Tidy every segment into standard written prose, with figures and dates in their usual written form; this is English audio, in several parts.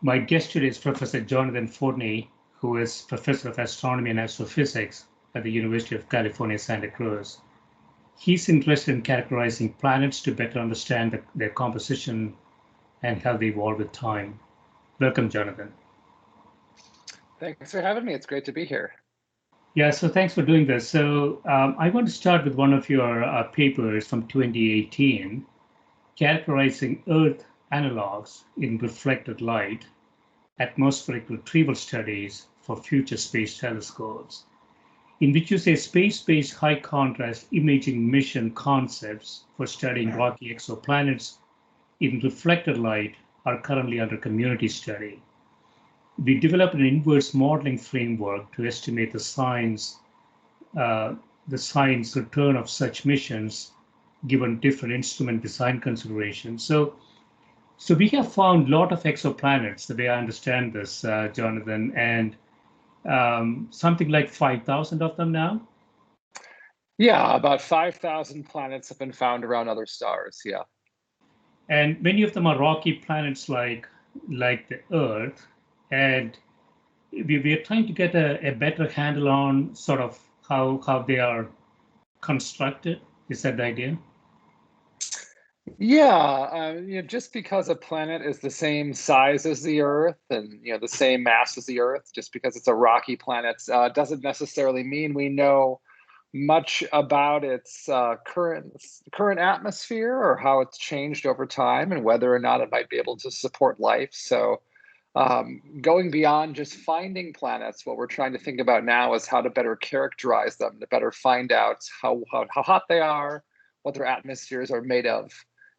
My guest today is Professor Jonathan Fortney, who is Professor of Astronomy and Astrophysics at the University of California, Santa Cruz. He's interested in characterizing planets to better understand their composition and how they evolve with time. Welcome, Jonathan. Thanks for having me. It's great to be here. Yeah, so thanks for doing this. So I want to start with one of your papers from 2018, Characterizing Earth Analogs in Reflected Light, Atmospheric Retrieval Studies for Future Space Telescopes, in which you say space-based high-contrast imaging mission concepts for studying rocky exoplanets in reflected light are currently under community study. We developed an inverse modeling framework to estimate the science return of such missions given different instrument design considerations. So we have found a lot of exoplanets, the way I understand this, Jonathan, and something like 5,000 of them now? Yeah, about 5,000 planets have been found around other stars, yeah. And many of them are rocky planets like the Earth. And we are trying to get a better handle on sort of how they are constructed. Is that the idea? Yeah, just because a planet is the same size as the Earth and the same mass as the Earth, just because it's a rocky planet, doesn't necessarily mean we know much about its current atmosphere or how it's changed over time and whether or not it might be able to support life. So going beyond just finding planets, what we're trying to think about now is how to better characterize them, to better find out how hot they are, what their atmospheres are made of.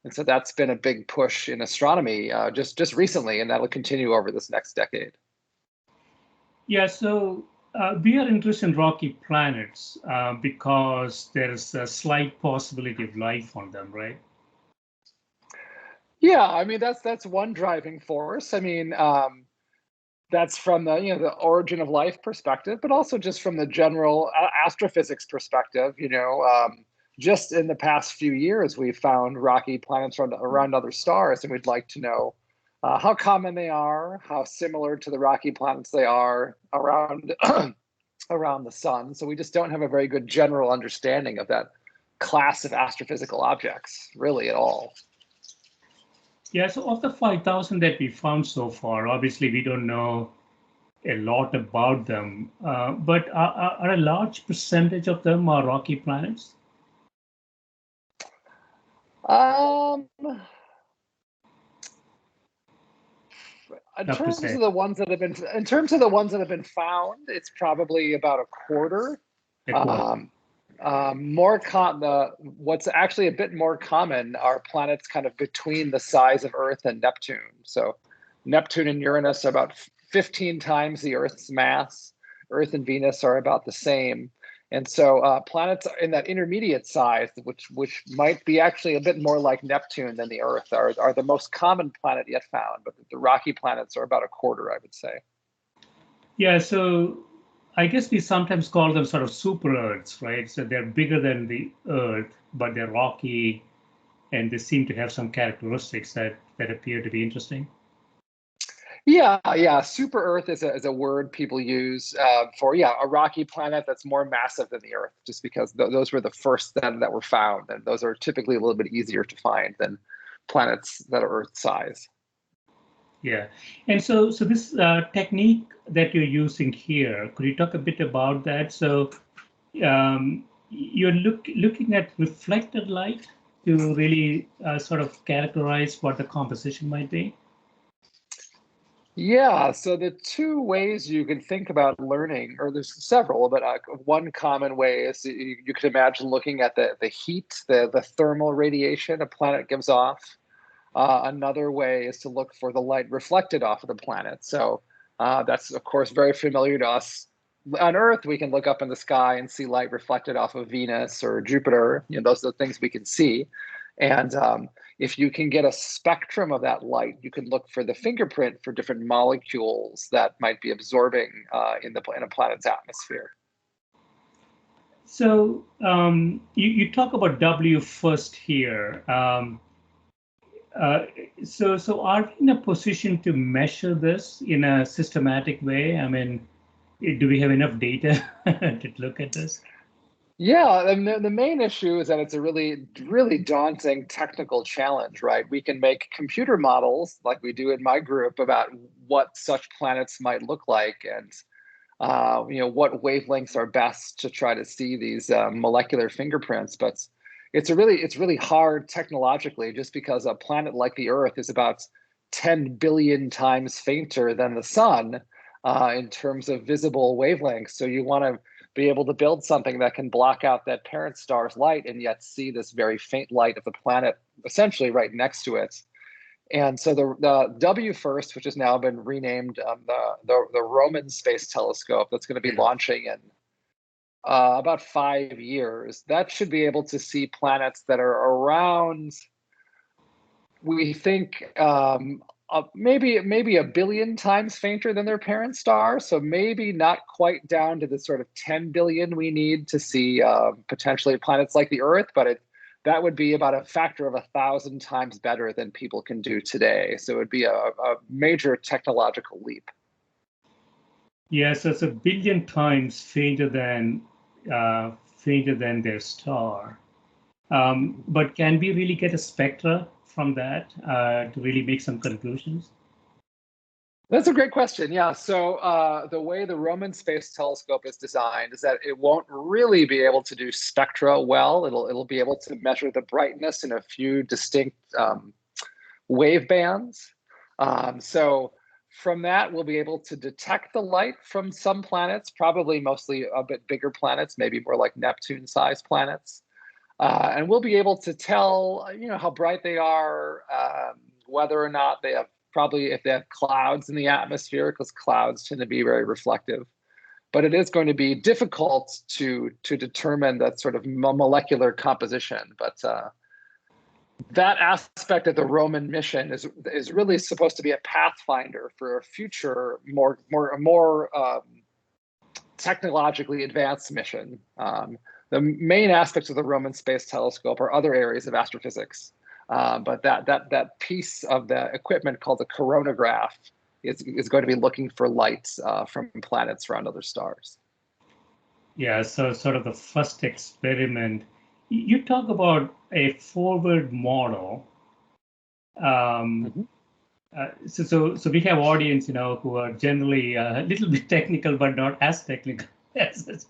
And so that's been a big push in astronomy just recently, and that'll continue over this next decade. Yeah, so we are interested in rocky planets because there's a slight possibility of life on them, right? Yeah, I mean that's one driving force. I mean, that's from the the origin of life perspective, but also just from the general astrophysics perspective. Just in the past few years, we've found rocky planets around other stars, and we'd like to know how common they are, how similar to the rocky planets they are around around the sun. So we just don't have a very good general understanding of that class of astrophysical objects, really, at all. Yeah, so of the 5,000 that we found so far, obviously we don't know a lot about them, but are a large percentage of them are rocky planets? In terms of the ones that have been found, it's probably about a quarter. What's actually a bit more common are planets kind of between the size of Earth and Neptune. So Neptune and Uranus are about 15 times the Earth's mass. Earth and Venus are about the same. And so planets in that intermediate size, which might be actually a bit more like Neptune than the Earth, are the most common planet yet found. But the rocky planets are about a quarter, I would say. Yeah, so I guess we sometimes call them sort of super Earths, right? So they're bigger than the Earth, but they're rocky, and they seem to have some characteristics that appear to be interesting. Yeah. Super Earth is a word people use for a rocky planet that's more massive than the Earth, just because those were the first that were found, and those are typically a little bit easier to find than planets that are Earth size. Yeah, and so this technique that you're using here, could you talk a bit about that? So you're looking at reflected light to really sort of characterize what the composition might be. Yeah, so the two ways you can think about learning, or there's several, but one common way is you can imagine looking at the heat, the thermal radiation a planet gives off. Another way is to look for the light reflected off of the planet. So that's, of course, very familiar to us. On Earth, we can look up in the sky and see light reflected off of Venus or Jupiter. Those are the things we can see. And if you can get a spectrum of that light, you can look for the fingerprint for different molecules that might be absorbing in a planet's atmosphere. So you talk about W first here. So are we in a position to measure this in a systematic way? I mean, do we have enough data to look at this? Yeah, and the main issue is that it's a really, really daunting technical challenge, right? We can make computer models like we do in my group about what such planets might look like, and what wavelengths are best to try to see these molecular fingerprints. But it's really hard technologically, just because a planet like the Earth is about 10 billion times fainter than the sun in terms of visible wavelengths. So you want to be able to build something that can block out that parent star's light and yet see this very faint light of the planet essentially right next to it. And so the WFIRST, which has now been renamed the Roman Space Telescope, that's going to be launching in about 5 years, that should be able to see planets that are around, we think, maybe a billion times fainter than their parent star. So maybe not quite down to the sort of 10 billion we need to see potentially planets like the Earth, but that would be about a factor of 1,000 times better than people can do today. So it would be a major technological leap. Yeah, so it's a billion times fainter than their star. But can we really get a spectra from that to really make some conclusions? That's a great question. Yeah. So the way the Roman Space Telescope is designed is that it won't really be able to do spectra well. It'll be able to measure the brightness in a few distinct wave bands. So from that, we'll be able to detect the light from some planets, probably mostly a bit bigger planets, maybe more like Neptune-sized planets. And we'll be able to tell, how bright they are, whether or not they have, probably if they have clouds in the atmosphere, because clouds tend to be very reflective. But it is going to be difficult to determine that sort of molecular composition. But that aspect of the Roman mission is really supposed to be a pathfinder for a future more technologically advanced mission. The main aspects of the Roman Space Telescope are other areas of astrophysics. But that piece of the equipment called the coronagraph is going to be looking for lights from planets around other stars. Yeah, so sort of the first experiment. You talk about a forward model. Mhm. So we have audience, who are generally a little bit technical, but not as technical as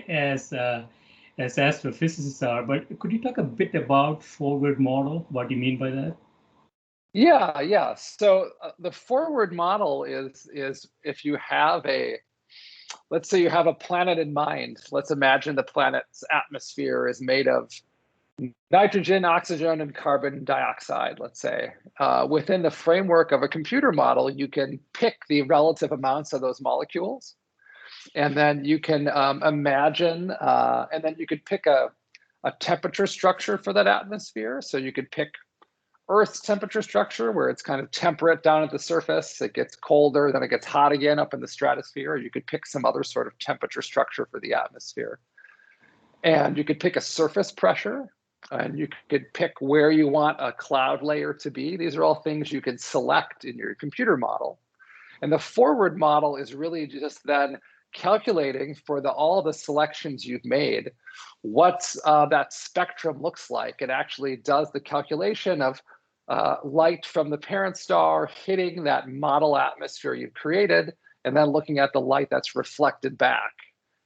as as astrophysicists are. But could you talk a bit about forward model? What do you mean by that? Yeah. So the forward model is if you have let's say you have a planet in mind. Let's imagine the planet's atmosphere is made of nitrogen, oxygen, and carbon dioxide, let's say. Within the framework of a computer model, you can pick the relative amounts of those molecules. And then you can imagine, and then you could pick a temperature structure for that atmosphere. So you could pick Earth's temperature structure, where it's kind of temperate down at the surface. It gets colder, then it gets hot again up in the stratosphere. Or you could pick some other sort of temperature structure for the atmosphere. And you could pick a surface pressure, and you could pick where you want a cloud layer to be. These are all things you can select in your computer model. And the forward model is really just then calculating for all the selections you've made, what that spectrum looks like. It actually does the calculation of light from the parent star hitting that model atmosphere you've created, and then looking at the light that's reflected back.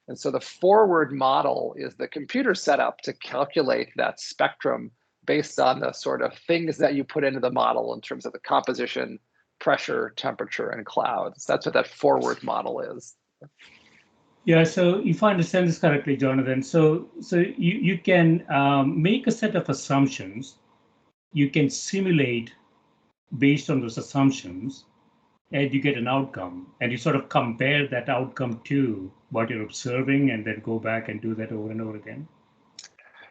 And so the forward model is the computer setup to calculate that spectrum based on the sort of things that you put into the model in terms of the composition, pressure, temperature, and clouds. That's what that forward model is. Yeah, so if I understand this correctly, Jonathan, so you can make a set of assumptions. You can simulate based on those assumptions, and you get an outcome. And you sort of compare that outcome to what you're observing, and then go back and do that over and over again.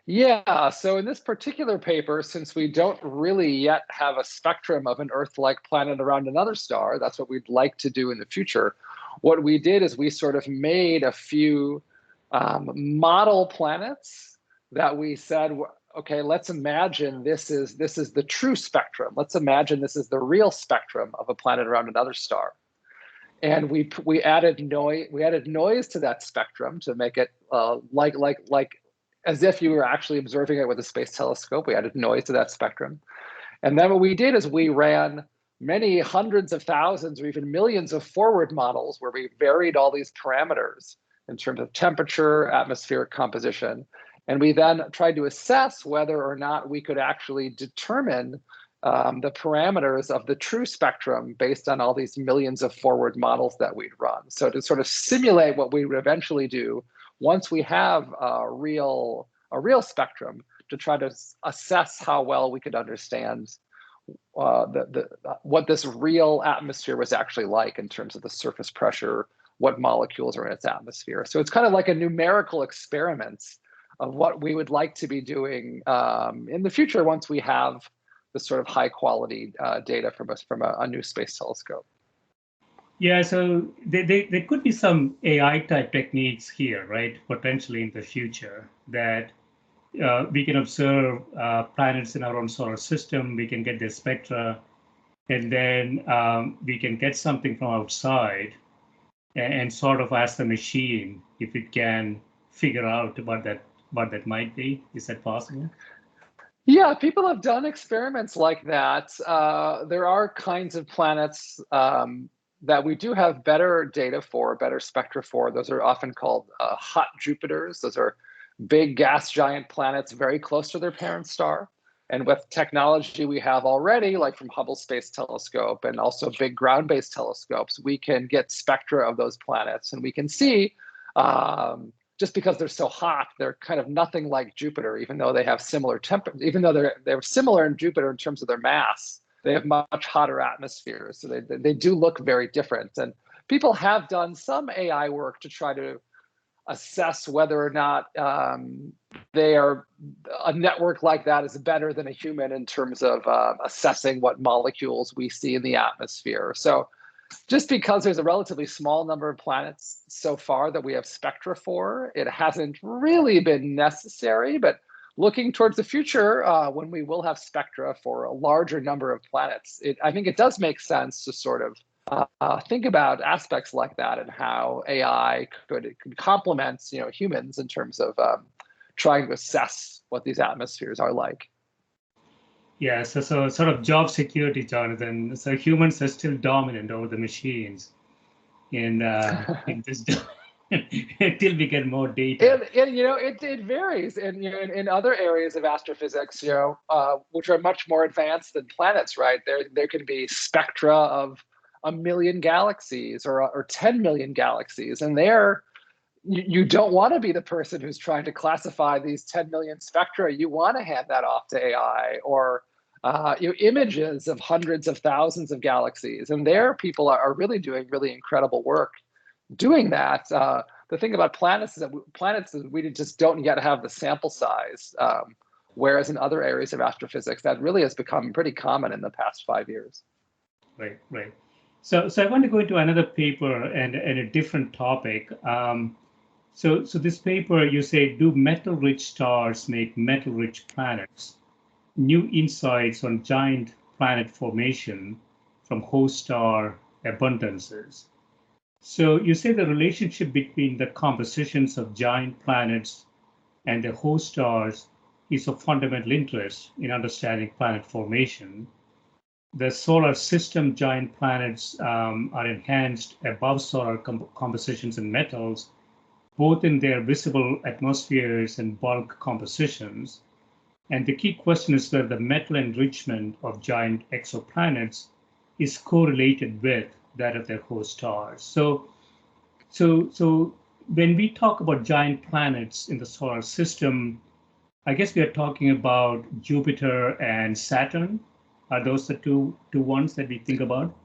Yeah, so in this particular paper, since we don't really yet have a spectrum of an Earth-like planet around another star, that's what we'd like to do in the future. What we did is we sort of made a few model planets that we said okay, let's imagine this is the true spectrum. Let's imagine this is the real spectrum of a planet around another star. And we added noise to that spectrum to make it like as if you were actually observing it with a space telescope. We added noise to that spectrum. And then what we did is we ran many hundreds of thousands or even millions of forward models where we varied all these parameters in terms of temperature, atmospheric composition. And we then tried to assess whether or not we could actually determine the parameters of the true spectrum based on all these millions of forward models that we'd run. So to sort of simulate what we would eventually do once we have a real spectrum, to try to assess how well we could understand what this real atmosphere was actually like in terms of the surface pressure, what molecules are in its atmosphere. So it's kind of like a numerical experiment of what we would like to be doing in the future once we have this sort of high quality data from a new space telescope. Yeah, so there could be some AI type techniques here, right? Potentially in the future that we can observe planets in our own solar system, we can get their spectra, and then we can get something from outside and sort of ask the machine if it can figure out what that might be. Is that possible? Yeah, people have done experiments like that. There are kinds of planets that we do have better data for, better spectra for. Those are often called hot Jupiters. Those are big gas giant planets very close to their parent star. And with technology we have already, like from Hubble Space Telescope and also big ground-based telescopes, we can get spectra of those planets, and we can see just because they're so hot, they're kind of nothing like Jupiter, even though they have similar temperatures, even though they're similar in Jupiter in terms of their mass, they have much hotter atmospheres. So they do look very different. And people have done some AI work to try to assess whether or not a network like that is better than a human in terms of assessing what molecules we see in the atmosphere. So just because there's a relatively small number of planets so far that we have spectra for, it hasn't really been necessary. But looking towards the future, when we will have spectra for a larger number of planets, I think it does make sense to sort of think about aspects like that and how AI could complement humans in terms of trying to assess what these atmospheres are like. Yeah, so sort of job security, Jonathan. So humans are still dominant over the machines in this until we get more data. And it varies, and in other areas of astrophysics, which are much more advanced than planets, right? There can be spectra of 1 million galaxies or 10 million galaxies, and you don't want to be the person who's trying to classify these 10 million spectra. You want to hand that off to AI, or images of hundreds of thousands of galaxies. And there people are really doing really incredible work doing that. The thing about planets is that we just don't yet have the sample size, whereas in other areas of astrophysics, that really has become pretty common in the past 5 years. Right. So I want to go into another paper and a different topic. So this paper, you say, do metal-rich stars make metal-rich planets? New insights on giant planet formation from host star abundances. So you say the relationship between the compositions of giant planets and the host stars is of fundamental interest in understanding planet formation. The solar system giant planets are enhanced above solar compositions in metals, both in their visible atmospheres and bulk compositions. And the key question is whether the metal enrichment of giant exoplanets is correlated with that of their host stars. So when we talk about giant planets in the solar system, I guess we are talking about Jupiter and Saturn. Are those the two ones that we think about?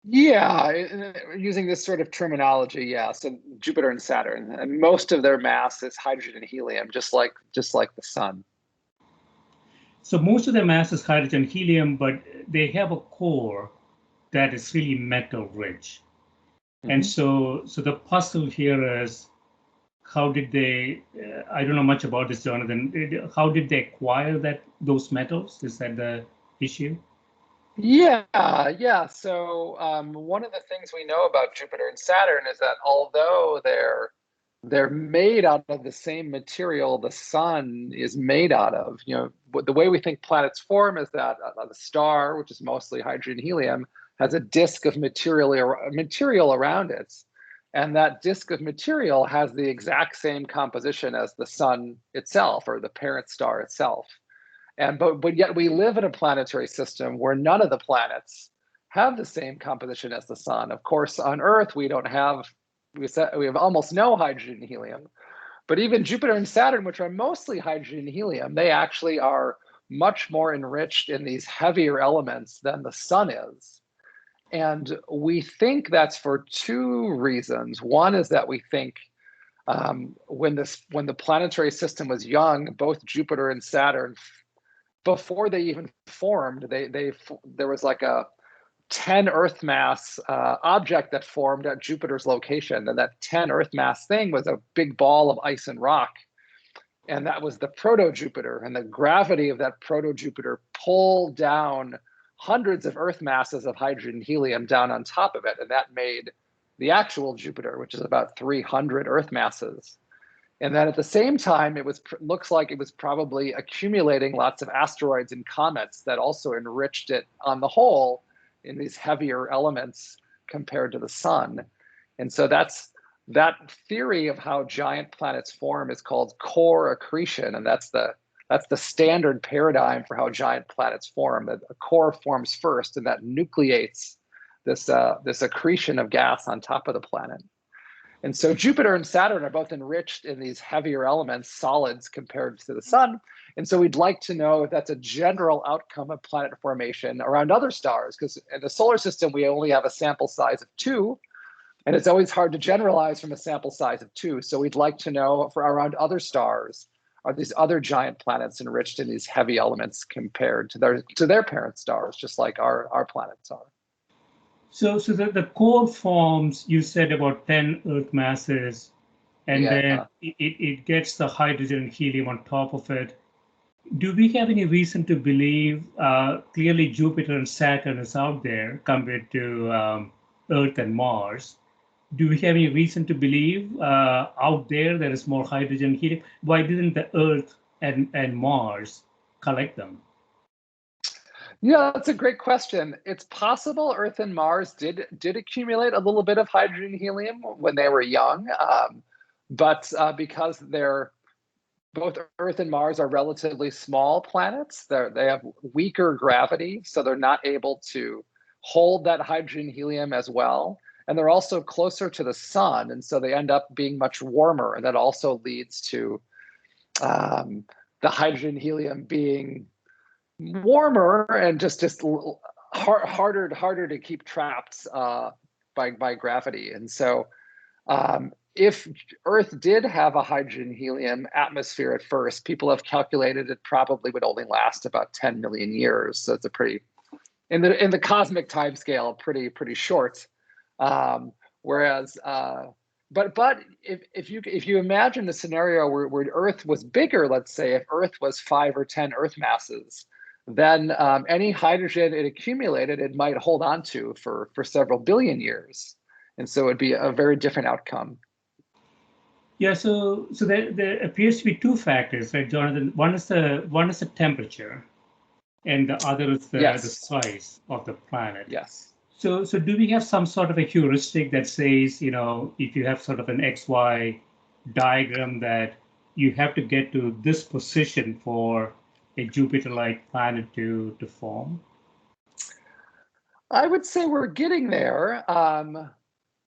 Yeah, using this sort of terminology, yeah. So Jupiter and Saturn, and most of their mass is hydrogen and helium, just like the sun. So most of their mass is hydrogen and helium, but they have a core that is really metal rich. Mm-hmm. And so the puzzle here is how did they, I don't know much about this, Jonathan. How did they acquire those metals? Is that the issue? Yeah, yeah. So one of the things we know about Jupiter and Saturn is that although they're made out of the same material the sun is made out of, the way we think planets form is that the star, which is mostly hydrogen and helium, has a disk of material around it. And that disk of material has the exact same composition as the sun itself or the parent star itself. But yet we live in a planetary system where none of the planets have the same composition as the sun. Of course, on Earth, we have almost no hydrogen and helium. But even Jupiter and Saturn, which are mostly hydrogen and helium, they actually are much more enriched in these heavier elements than the sun is. And we think that's for two reasons. One is that we think when the planetary system was young, both Jupiter and Saturn, before they even formed, there was like a 10 Earth mass object that formed at Jupiter's location. And that 10 Earth mass thing was a big ball of ice and rock. And that was the proto-Jupiter. And the gravity of that proto-Jupiter pulled down hundreds of Earth masses of hydrogen and helium down on top of it. And that made the actual Jupiter, which is about 300 Earth masses. And then at the same time, looks like it was probably accumulating lots of asteroids and comets that also enriched it on the whole in these heavier elements compared to the sun. And so that theory of how giant planets form is called core accretion. And that's the standard paradigm for how giant planets form. That a core forms first, and that nucleates this accretion of gas on top of the planet. And so Jupiter and Saturn are both enriched in these heavier elements, solids, compared to the sun. And so we'd like to know if that's a general outcome of planet formation around other stars, because in the solar system, we only have a sample size of 2, and it's always hard to generalize from a sample size of 2. So we'd like to know for around other stars, are these other giant planets enriched in these heavy elements compared to their parent stars, just like our planets are. So the core forms, you said about 10 Earth masses, and then it gets the hydrogen and helium on top of it. Do we have any reason to believe, clearly Jupiter and Saturn is out there compared to Earth and Mars? Do we have any reason to believe out there is more hydrogen and helium? Why didn't the Earth and Mars collect them? Yeah, that's a great question. It's possible Earth and Mars did accumulate a little bit of hydrogen and helium when they were young, but because both Earth and Mars are relatively small planets, they have weaker gravity, so they're not able to hold that hydrogen and helium as well. And they're also closer to the sun, and so they end up being much warmer, and that also leads to the hydrogen and helium being warmer and just harder to keep trapped by gravity. And so if Earth did have a hydrogen helium atmosphere at first, people have calculated it probably would only last about 10 million years. So it's a pretty, in the cosmic timescale, pretty short. Whereas but if you imagine a scenario where Earth was bigger, let's say if Earth was 5 or 10 Earth masses, then any hydrogen it accumulated, it might hold on to for several billion years. And so it'd be a very different outcome. Yeah, so there appears to be 2 factors, right, Jonathan? One is the temperature, and the other is the size of the planet. Yes. So do we have some sort of a heuristic that says, if you have sort of an XY diagram that you have to get to this position for a Jupiter-like planet to form? I would say we're getting there.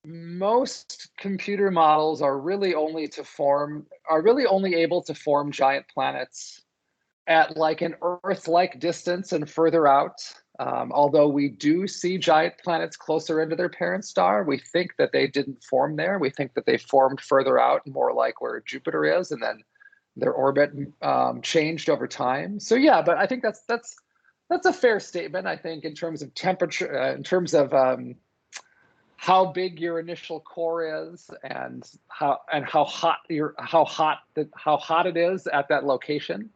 Most computer models are really only able to form giant planets at like an Earth-like distance and further out. Although we do see giant planets closer into their parent star, we think that they didn't form there. We think that they formed further out, more like where Jupiter is, and then their orbit changed over time. So yeah, but I think that's a fair statement. I think in terms of temperature, in terms of how big your initial core is, and how hot it is at that location,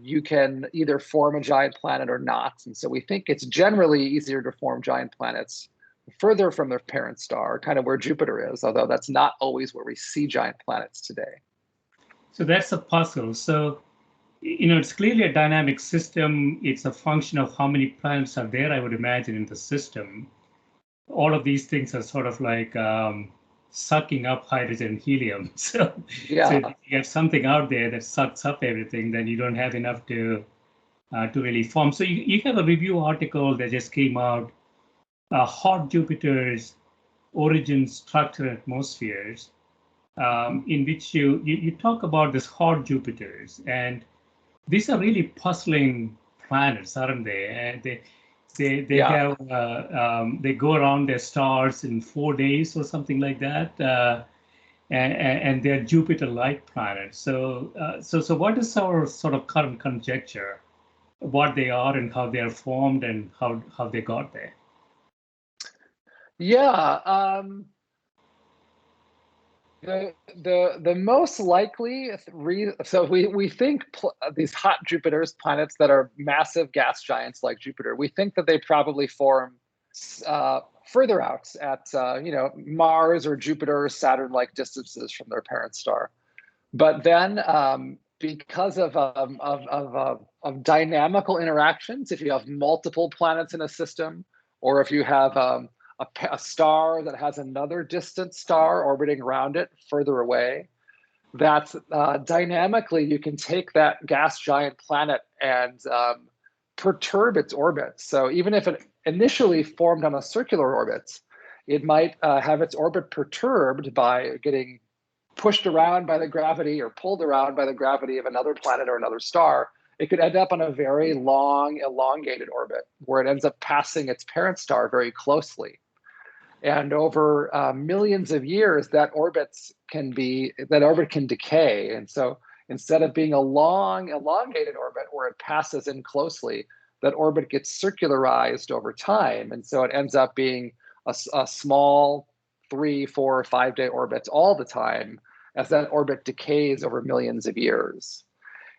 you can either form a giant planet or not. And so we think it's generally easier to form giant planets further from their parent star, kind of where Jupiter is, although that's not always where we see giant planets today. So that's a puzzle. So, it's clearly a dynamic system. It's a function of how many planets are there, I would imagine, in the system. All of these things are sort of like sucking up hydrogen and helium. So Yeah. if you have something out there that sucks up everything, then you don't have enough to really form. So you have a review article that just came out, Hot Jupiter's Origin, Structure, and Atmospheres, in which you talk about this hot Jupiters. And these are really puzzling planets, aren't they? And they have they go around their stars in 4 days or something like that, and they're Jupiter-like planets. So what is our sort of current conjecture, what they are and how they are formed and how they got there? Yeah. The most likely so we think these hot Jupiters, planets that are massive gas giants like Jupiter, we think that they probably form further out at Mars or Jupiter or Saturn-like distances from their parent star. But then because of dynamical interactions, if you have multiple planets in a system, or if you have a star that has another distant star orbiting around it further away, that dynamically you can take that gas giant planet and perturb its orbit. So even if it initially formed on a circular orbit, it might have its orbit perturbed by getting pushed around by the gravity or pulled around by the gravity of another planet or another star. It could end up on a very long, elongated orbit where it ends up passing its parent star very closely. And over millions of years, that orbit can decay. And so instead of being a long, elongated orbit where it passes in closely, that orbit gets circularized over time. And so it ends up being a small 3, 4, 5 day orbit all the time as that orbit decays over millions of years.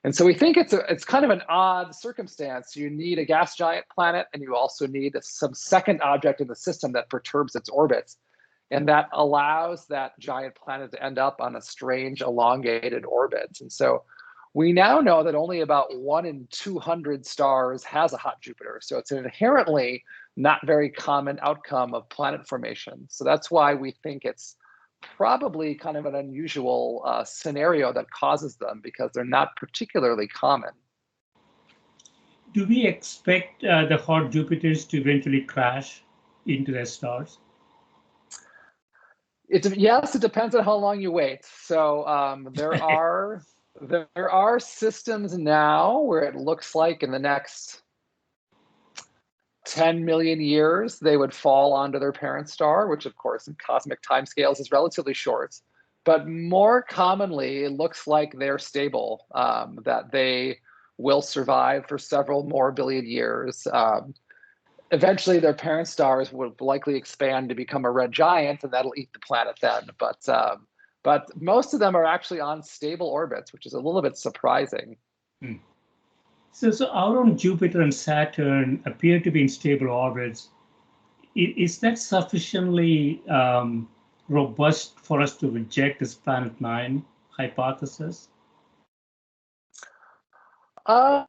And so we think it's kind of an odd circumstance. You need a gas giant planet, and you also need some second object in the system that perturbs its orbits. And that allows that giant planet to end up on a strange elongated orbit. And so we now know that only about 1 in 200 stars has a hot Jupiter. So it's an inherently not very common outcome of planet formation. So that's why we think it's probably kind of an unusual scenario that causes them, because they're not particularly common. Do we expect the hot Jupiters to eventually crash into their stars? Yes, it depends on how long you wait. So there are systems now where it looks like in the next 10 million years they would fall onto their parent star, which of course in cosmic timescales is relatively short. But more commonly, it looks like they're stable, that they will survive for several more billion years. Eventually, their parent stars would likely expand to become a red giant, and that'll eat the planet then. But most of them are actually on stable orbits, which is a little bit surprising. Hmm. So our own Jupiter and Saturn appear to be in stable orbits. Is that sufficiently robust for us to reject this Planet 9 hypothesis? I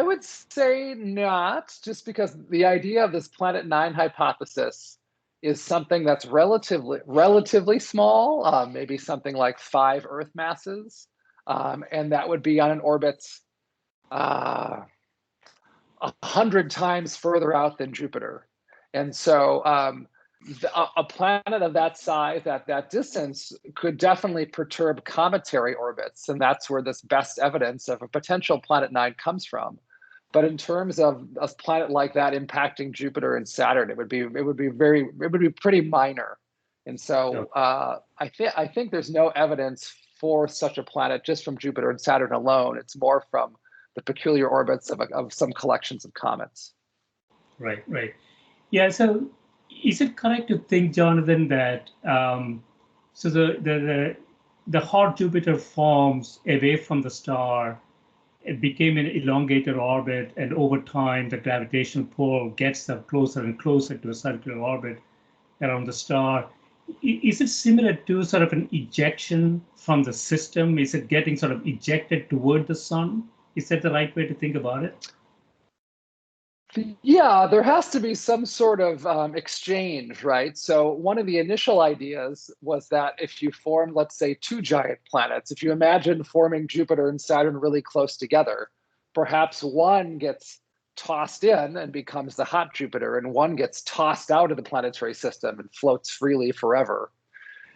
would say not, just because the idea of this Planet 9 hypothesis is something that's relatively small, maybe something like 5 Earth masses, and that would be on an orbit 100 times further out than Jupiter. And so a planet of that size, at that distance, could definitely perturb cometary orbits. And that's where this best evidence of a potential Planet 9 comes from. But in terms of a planet like that impacting Jupiter and Saturn, it would be pretty minor. And so I think there's no evidence for such a planet just from Jupiter and Saturn alone. It's more from the peculiar orbits of some collections of comets. Right. Yeah. So Is it correct to think, Jonathan, that so the hot Jupiter forms away from the star, it became an elongated orbit, and over time the gravitational pull gets them closer and closer to a circular orbit around the star. Is it similar to sort of an ejection from the system? Is it getting sort of ejected toward the sun? Is that the right way to think about it? Yeah, there has to be some sort of exchange, right? So one of the initial ideas was that if you form, let's say, two giant planets, if you imagine forming Jupiter and Saturn really close together, perhaps one gets tossed in and becomes the hot Jupiter, and one gets tossed out of the planetary system and floats freely forever.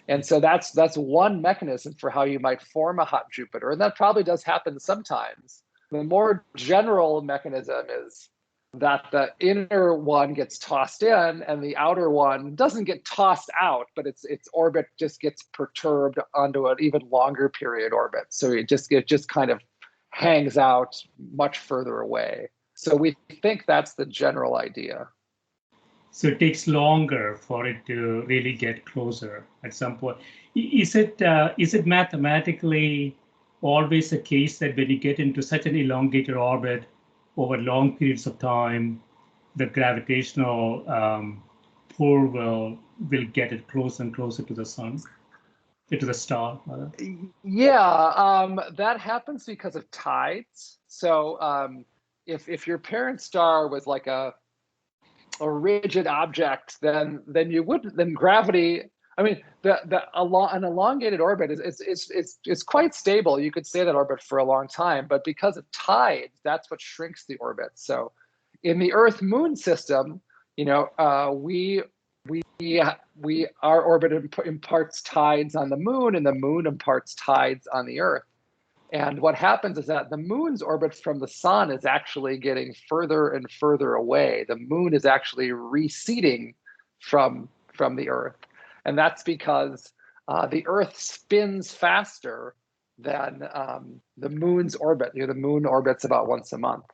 And so that's one mechanism for how you might form a hot Jupiter, and that probably does happen sometimes. The more general mechanism is that the inner one gets tossed in and the outer one doesn't get tossed out, but its orbit just gets perturbed onto an even longer period orbit. So it just kind of hangs out much further away. So we think that's the general idea. So it takes longer for it to really get closer at some point. Is it mathematically always the case that when you get into such an elongated orbit over long periods of time, the gravitational pull will get it closer and closer to the sun, to the star, rather? Yeah, that happens because of tides. So if your parent star was like a rigid object, then gravity. I mean, an elongated orbit is quite stable. You could stay in that orbit for a long time, but because of tides, that's what shrinks the orbit. So, in the Earth-Moon system, our orbit imparts tides on the moon, and the moon imparts tides on the Earth. And what happens is that the moon's orbit from the sun is actually getting further and further away. The moon is actually receding from the Earth. And that's because the Earth spins faster than the moon's orbit. The moon orbits about once a month.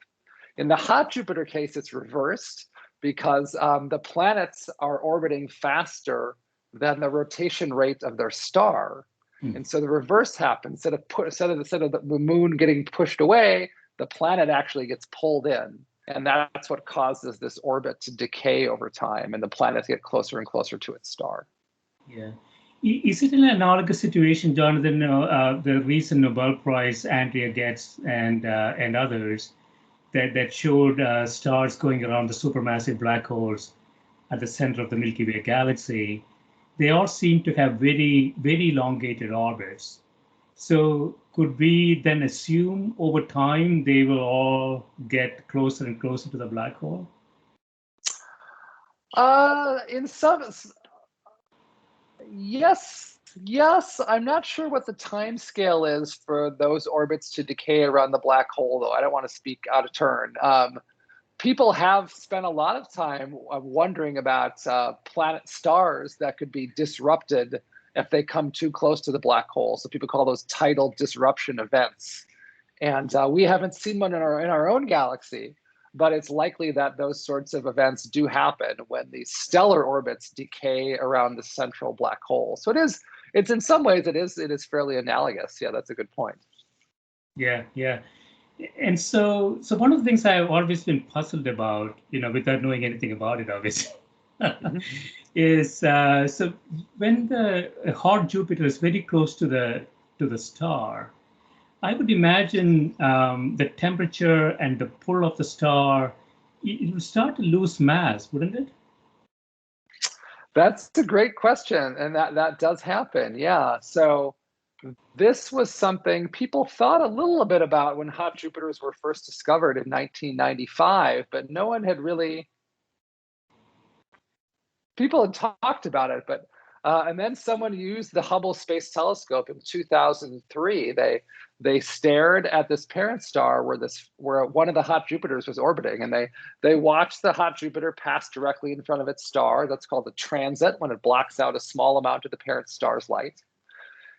In the hot Jupiter case, it's reversed because the planets are orbiting faster than the rotation rate of their star. And so the reverse happens. Instead of the moon getting pushed away, the planet actually gets pulled in. And that's what causes this orbit to decay over time and the planets get closer and closer to its star. Yeah. Is it an analogous situation, Jonathan? The recent Nobel Prize Andrea Ghez and others that showed stars going around the supermassive black holes at the center of the Milky Way galaxy, they all seem to have very, very elongated orbits. So could we then assume over time they will all get closer and closer to the black hole? In some, yes. I'm not sure what the time scale is for those orbits to decay around the black hole, though. I don't want to speak out of turn. People have spent a lot of time wondering about planet stars that could be disrupted if they come too close to the black hole. So people call those tidal disruption events. And we haven't seen one in our own galaxy, but it's likely that those sorts of events do happen when the stellar orbits decay around the central black hole. So it's in some ways it is fairly analogous. Yeah, that's a good point. Yeah. And so one of the things I've always been puzzled about, without knowing anything about it, obviously, is so when the hot Jupiter is very close to the star, I would imagine the temperature and the pull of the star, it will start to lose mass, wouldn't it? That's a great question, and that does happen. Yeah. So this was something people thought a little bit about when hot Jupiters were first discovered in 1995, but no one had really. People had talked about it, but and then someone used the Hubble Space Telescope in 2003. They stared at this parent star where one of the hot Jupiters was orbiting, and they watched the hot Jupiter pass directly in front of its star. That's called a transit, when it blocks out a small amount of the parent star's light.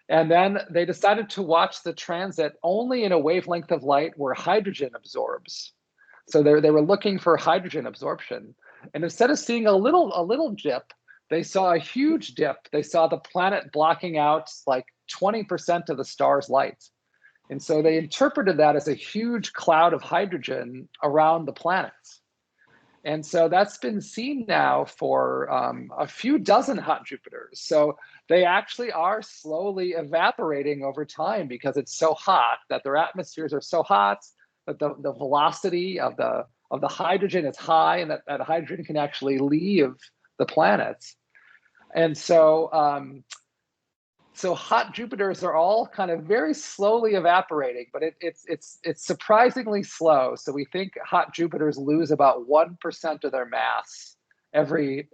And then they decided to watch the transit only in a wavelength of light where hydrogen absorbs. So they were looking for hydrogen absorption. And instead of seeing a little dip, they saw a huge dip. They saw the planet blocking out like 20% of the star's light. And so they interpreted that as a huge cloud of hydrogen around the planets. And so that's been seen now for a few dozen hot Jupiters. So they actually are slowly evaporating over time because it's so hot, that their atmospheres are so hot that the velocity of the hydrogen is high, and that hydrogen can actually leave the planets. And so so hot Jupiters are all kind of very slowly evaporating, but it's surprisingly slow. So we think hot Jupiters lose about 1% of their mass every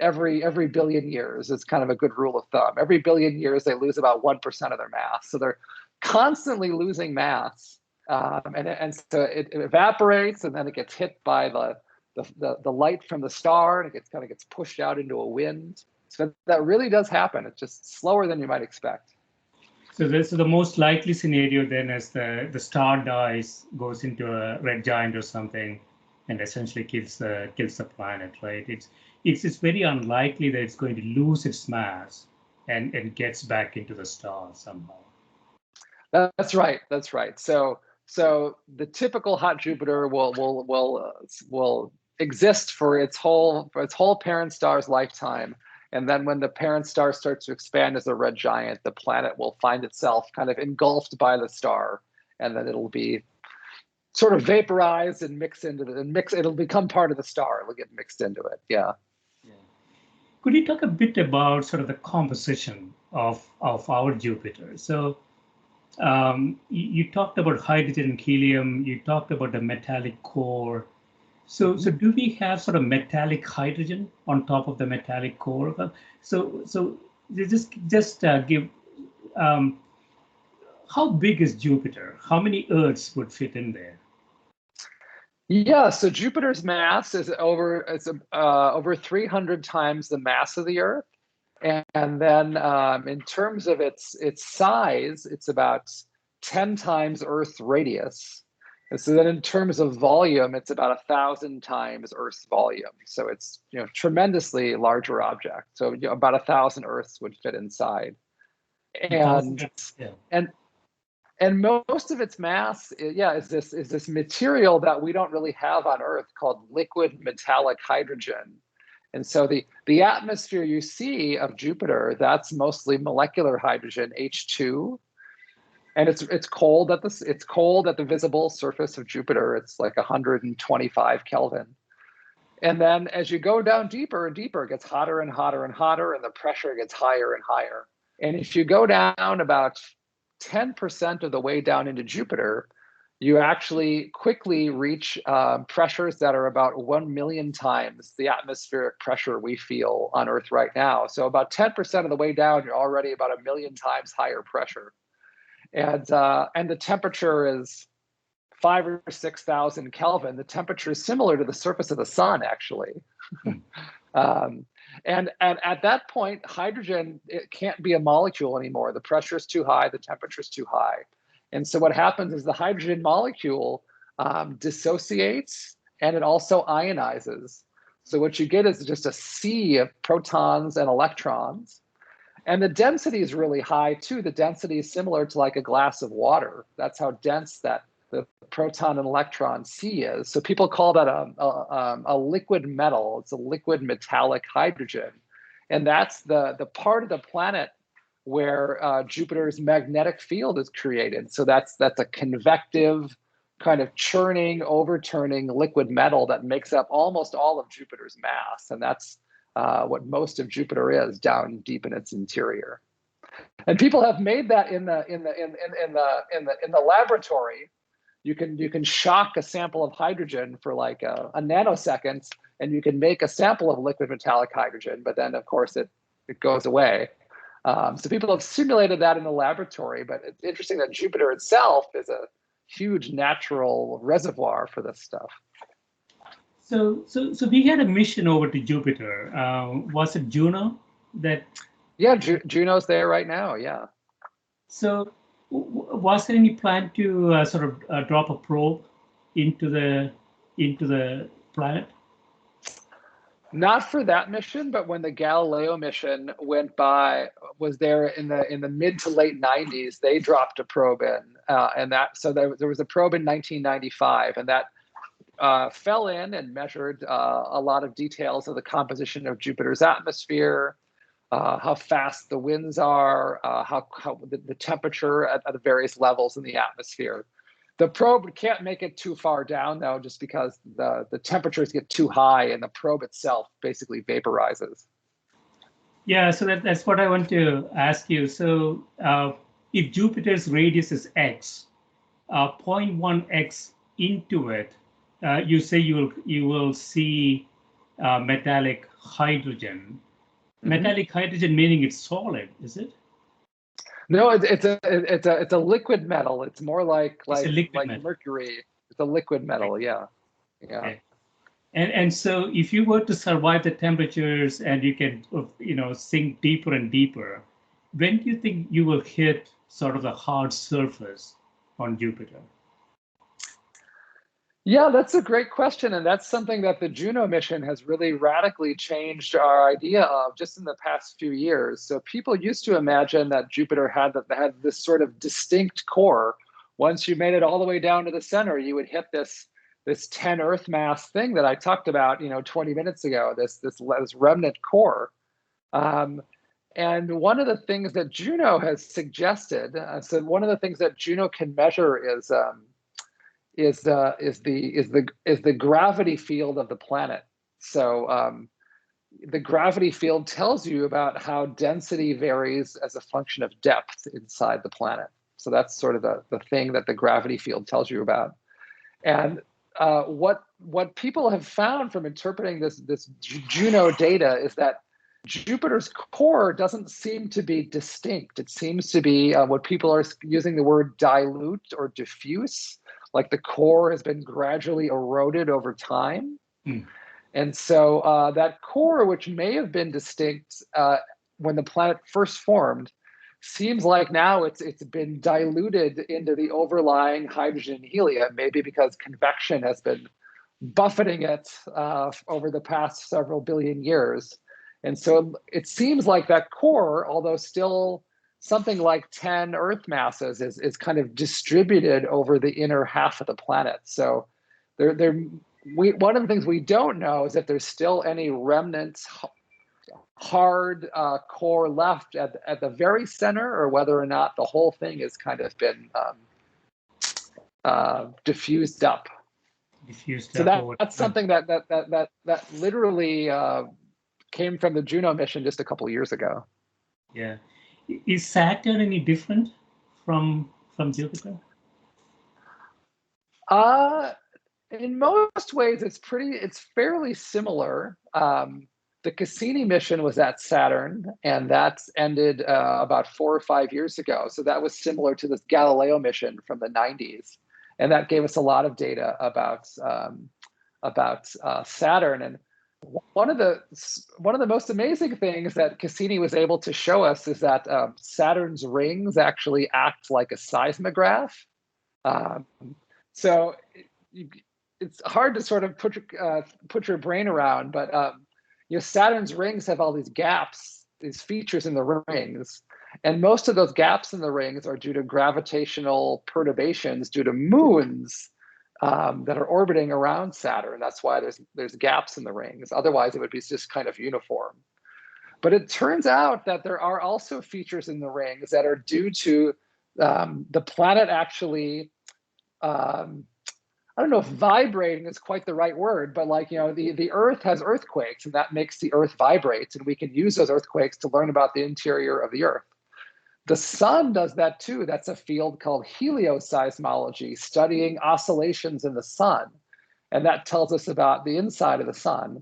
billion years. It's kind of a good rule of thumb. Every billion years, they lose about 1% of their mass. So they're constantly losing mass. And so it evaporates, and then it gets hit by the light from the star, and it kind of gets pushed out into a wind. So that really does happen. It's just slower than you might expect. So this is the most likely scenario then, as the star dies, goes into a red giant or something, and essentially kills the planet, right? It's very unlikely that it's going to lose its mass and gets back into the star somehow. That's right. That's right. So the typical hot Jupiter will exist for its whole parent star's lifetime. And then when the parent star starts to expand as a red giant, the planet will find itself kind of engulfed by the star, and then it'll be sort of vaporized and it'll become part of the star. It'll get mixed into it. Yeah. Could you talk a bit about sort of the composition of our Jupiter? So you talked about hydrogen and helium, you talked about the metallic core. So do we have sort of metallic hydrogen on top of the metallic core? So just give, how big is Jupiter? How many Earths would fit in there? Yeah, so Jupiter's mass is over 300 times the mass of the Earth. And then in terms of its size, it's about 10 times Earth's radius. And so then in terms of volume, it's about 1,000 times Earth's volume. So it's tremendously larger object. So about 1,000 Earths would fit inside. And most of its mass, is this material that we don't really have on Earth called liquid metallic hydrogen. And so the atmosphere you see of Jupiter, that's mostly molecular hydrogen, H2. And it's cold at the visible surface of Jupiter. It's like 125 Kelvin. And then as you go down deeper and deeper, it gets hotter and hotter and hotter, and the pressure gets higher and higher. And if you go down about 10% of the way down into Jupiter, you actually quickly reach pressures that are about 1 million times the atmospheric pressure we feel on Earth right now. So about 10% of the way down, you're already about 1 million times higher pressure. And the temperature is 5,000 or 6,000 Kelvin. The temperature is similar to the surface of the sun, actually. And at that point, hydrogen, it can't be a molecule anymore. The pressure is too high, the temperature is too high. And so what happens is the hydrogen molecule dissociates, and it also ionizes. So what you get is just a sea of protons and electrons. And the density is really high too. The density is similar to like a glass of water. That's how dense that the proton and electron sea is. So people call that a liquid metal. It's a liquid metallic hydrogen. And that's the part of the planet where Jupiter's magnetic field is created. So that's a convective, kind of churning, overturning liquid metal that makes up almost all of Jupiter's mass. And that's what most of Jupiter is down deep in its interior. And people have made that in the laboratory. You can shock a sample of hydrogen for like a nanosecond, and you can make a sample of liquid metallic hydrogen, but then of course it goes away. So people have simulated that in the laboratory, but it's interesting that Jupiter itself is a huge natural reservoir for this stuff. So we had a mission over to Jupiter. Was it Juno that? Yeah, Juno's there right now. Yeah. So was there any plan to sort of drop a probe into the planet? Not for that mission, but when the Galileo mission was there in the mid to late 90s, they dropped a probe in, and there was a probe in 1995, and that fell in and measured a lot of details of the composition of Jupiter's atmosphere, how fast the winds are, how the temperature at the various levels in the atmosphere. The probe can't make it too far down, though, just because the temperatures get too high and the probe itself basically vaporizes. Yeah, so that's what I want to ask you. So if Jupiter's radius is x, 0.1x into it, you say you will see metallic hydrogen. Mm-hmm. Metallic hydrogen meaning it's solid, is it? No, it's a liquid metal. It's more like metal. mercury. It's a liquid metal. Yeah. Okay. And so if you were to survive the temperatures and you can sink deeper and deeper, when do you think you will hit sort of the hard surface on Jupiter? Yeah, that's a great question. And that's something that the Juno mission has really radically changed our idea of just in the past few years. So people used to imagine that Jupiter had this sort of distinct core. Once you made it all the way down to the center, you would hit this 10 Earth mass thing that I talked about, 20 minutes ago, this remnant core. And one of the things that Juno has suggested, so one of the things that Juno can measure is the gravity field of the planet. So the gravity field tells you about how density varies as a function of depth inside the planet. So that's sort of the thing that the gravity field tells you about. And what people have found from interpreting this Juno data is that Jupiter's core doesn't seem to be distinct. It seems to be what people are using the word dilute or diffuse, like the core has been gradually eroded over time. Mm. And so that core, which may have been distinct when the planet first formed, seems like now it's been diluted into the overlying hydrogen and helium, maybe because convection has been buffeting it over the past several billion years. And so it seems like that core, although still something like 10 Earth masses, is kind of distributed over the inner half of the planet. So one of the things we don't know is if there's still any remnant hard core left at the very center, or whether or not the whole thing has kind of been diffused up. So that's something that literally came from the Juno mission just a couple of years ago. Yeah. Is Saturn any different from Jupiter? In most ways, it's fairly similar. The Cassini mission was at Saturn, and that's ended about 4 or 5 years ago. So that was similar to this Galileo mission from the 90s, and that gave us a lot of data about Saturn. And one of the most amazing things that Cassini was able to show us is that Saturn's rings actually act like a seismograph. So it's hard to sort of put your brain around, but Saturn's rings have all these gaps, these features in the rings, and most of those gaps in the rings are due to gravitational perturbations due to moons that are orbiting around Saturn. That's why there's gaps in the rings. Otherwise, it would be just kind of uniform. But it turns out that there are also features in the rings that are due to the planet actually. I don't know if vibrating is quite the right word, but the Earth has earthquakes, and that makes the Earth vibrate, and we can use those earthquakes to learn about the interior of the Earth. The sun does that too. That's a field called helioseismology, studying oscillations in the sun, and that tells us about the inside of the sun.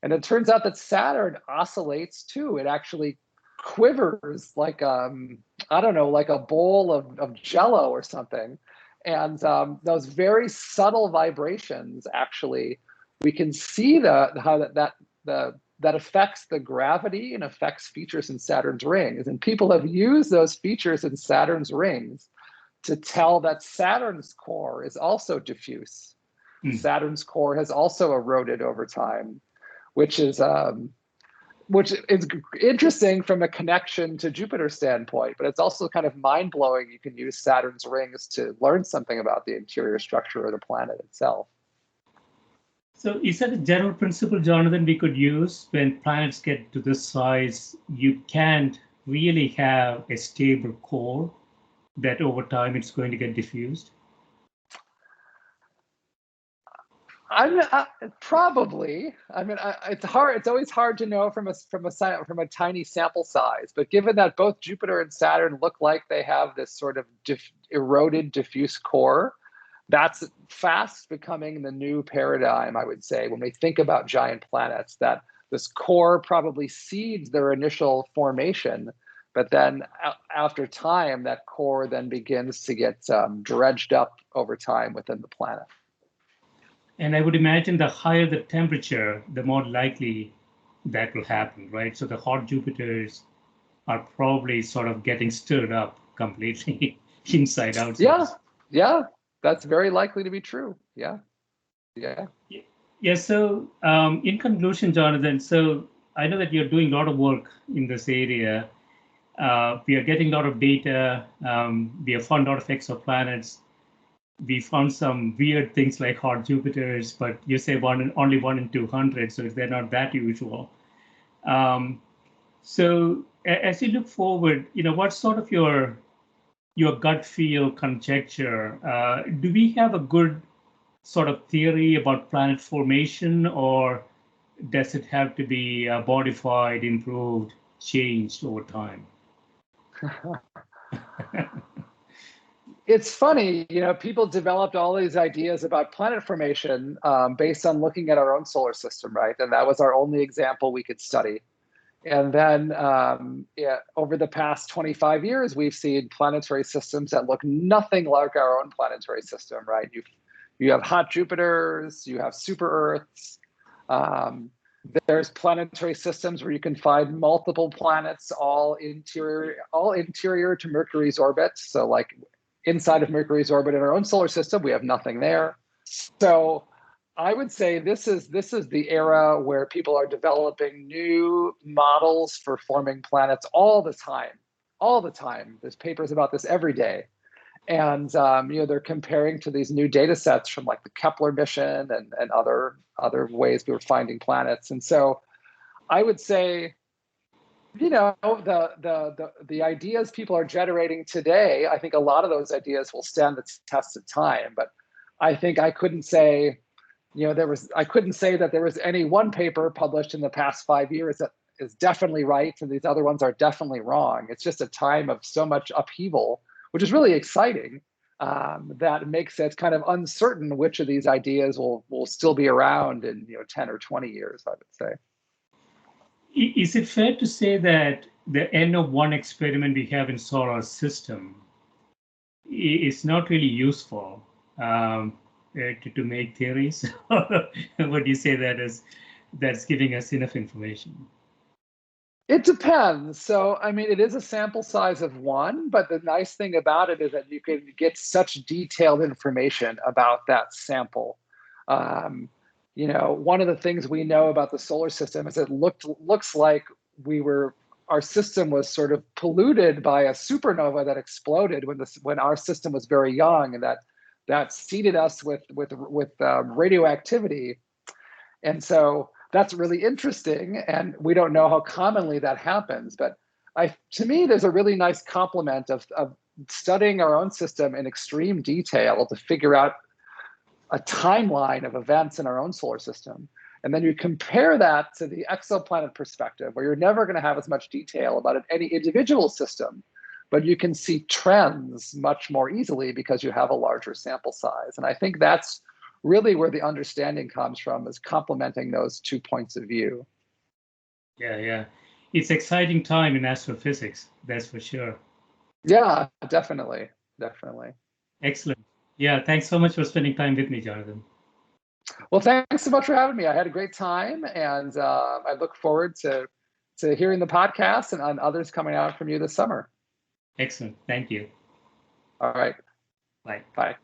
And it turns out that Saturn oscillates too. It actually quivers like like a bowl of Jello or something. And those very subtle vibrations, actually, we can see how that affects the gravity and affects features in Saturn's rings. And people have used those features in Saturn's rings to tell that Saturn's core is also diffuse. Saturn's core has also eroded over time, which is interesting from a connection to Jupiter standpoint, but it's also kind of mind-blowing. You can use Saturn's rings to learn something about the interior structure of the planet itself. So is that a general principle, Jonathan, we could use when planets get to this size? You can't really have a stable core that over time it's going to get diffused? Probably. I mean, it's hard. It's always hard to know from a tiny sample size. But given that both Jupiter and Saturn look like they have this sort of eroded, diffuse core, that's fast becoming the new paradigm, I would say, when we think about giant planets. That this core probably seeds their initial formation, but then after time, that core then begins to get dredged up over time within the planet. And I would imagine the higher the temperature, the more likely that will happen, right? So the hot Jupiters are probably sort of getting stirred up completely inside out. Yeah, that's very likely to be true. Yeah. So in conclusion, Jonathan, so I know that you're doing a lot of work in this area. We are getting a lot of data. We have found a lot of exoplanets. We found some weird things like hot Jupiters, but you say only 1 in 200, so they're not that usual. So as you look forward, what's sort of your gut feel conjecture? Do we have a good sort of theory about planet formation, or does it have to be modified, improved, changed over time? It's funny, people developed all these ideas about planet formation based on looking at our own solar system, right? And that was our only example we could study. And then over the past 25 years, we've seen planetary systems that look nothing like our own planetary system, right? You have hot Jupiters, you have super Earths. There's planetary systems where you can find multiple planets, all interior to Mercury's orbit. So like inside of Mercury's orbit in our own solar system, we have nothing there. So I would say this is the era where people are developing new models for forming planets all the time. There's papers about this every day. And they're comparing to these new data sets from like the Kepler mission and other ways we were finding planets. And so I would say, the ideas people are generating today, I think a lot of those ideas will stand the test of time. But I think I couldn't say, that there was any one paper published in the past 5 years that is definitely right and these other ones are definitely wrong. It's just a time of so much upheaval, which is really exciting, that makes it kind of uncertain which of these ideas will still be around in 10 or 20 years, I would say. Is it fair to say that the N of 1 experiment we have in solar system is not really useful to make theories? Would you say that's giving us enough information? It depends. So, I mean, it is a sample size of 1, but the nice thing about it is that you can get such detailed information about that sample. One of the things we know about the solar system is it looks like our system was sort of polluted by a supernova that exploded when our system was very young, and that seeded us with radioactivity. And so that's really interesting, and we don't know how commonly that happens. But to me, there's a really nice complement of studying our own system in extreme detail to figure out a timeline of events in our own solar system. And then you compare that to the exoplanet perspective, where you're never going to have as much detail about any individual system, but you can see trends much more easily because you have a larger sample size. And I think that's really where the understanding comes from, is complementing those 2 points of view. Yeah. It's exciting time in astrophysics, that's for sure. Yeah, definitely. Excellent. Yeah, thanks so much for spending time with me, Jonathan. Well, thanks so much for having me. I had a great time, and I look forward to hearing the podcast and on others coming out from you this summer. Excellent. Thank you. All right. Bye. Bye.